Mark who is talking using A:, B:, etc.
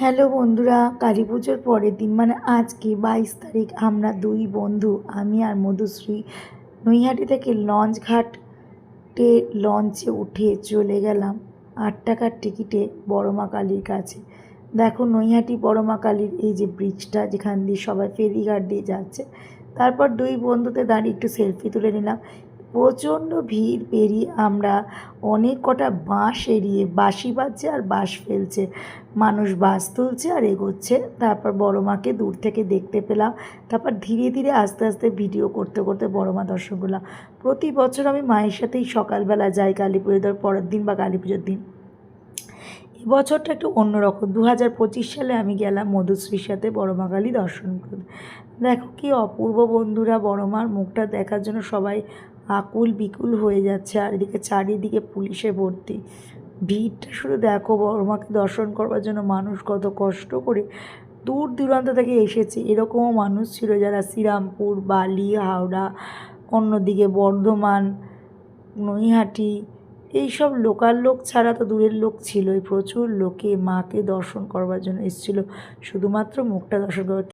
A: Hello বন্ধুরা, কালী পুজোর পরের দিন মানে আজকে 22 তারিখ আমরা দুই বন্ধু আমি আর মধুশ্রী নৈহাটি থেকে লঞ্চ ঘাটে লঞ্চে উঠে চলে গেলাম 8 টাকার টিকিটে বড়মা কালীর কাছে। দেখো নৈহাটি বড়মা কালীর এই যে ব্রিজটা, যেখান দিয়ে সবাই ফেরিঘাট দিয়ে যাচ্ছে। তারপর দুই বন্ধুতে দাঁড়িয়ে একটু সেলফি তুলে নিলাম। প্রচণ্ড ভিড় পেরিয়ে আমরা অনেক কটা বাঁশ এড়িয়ে, বাঁশি বাজছে আর বাঁশ ফেলছে, মানুষ বাস তুলছে আর এগোচ্ছে। তারপর বড় মাকে দূর থেকে দেখতে পেলাম। তারপর ধীরে ধীরে আস্তে আস্তে ভিডিও করতে করতে বড় মা দর্শন করলাম। প্রতি বছর আমি মায়ের সাথেই সকালবেলা যাই কালী পুজোর পরের দিন বা কালী পুজোর দিন। এবছরটা একটু অন্যরকম। 2025 সালে আমি গেলাম মধুশ্রীর সাথে বড় মা কালী দর্শন করতে। দেখো কি অপূর্ব বন্ধুরা, বড় মার মুখটা দেখার জন্য সবাই আকুল বিকুল হয়ে যাচ্ছে। আর এদিকে চারিদিকে পুলিশে ভর্তি। ভিড়টা শুধু দেখো, বড় মাকে দর্শন করবার জন্য মানুষ কত কষ্ট করে দূর দূরান্ত থেকে এসেছে। এরকমও মানুষ ছিল যারা শ্রীরামপুর, বালি, হাওড়া, অন্যদিকে বর্ধমান, নৈহাটি, এইসব লোকাল লোক ছাড়া তো দূরের লোক ছিলই। প্রচুর লোকে মাকে দর্শন করবার জন্য এসেছিলো শুধুমাত্র মুখটা দর্শন করবার।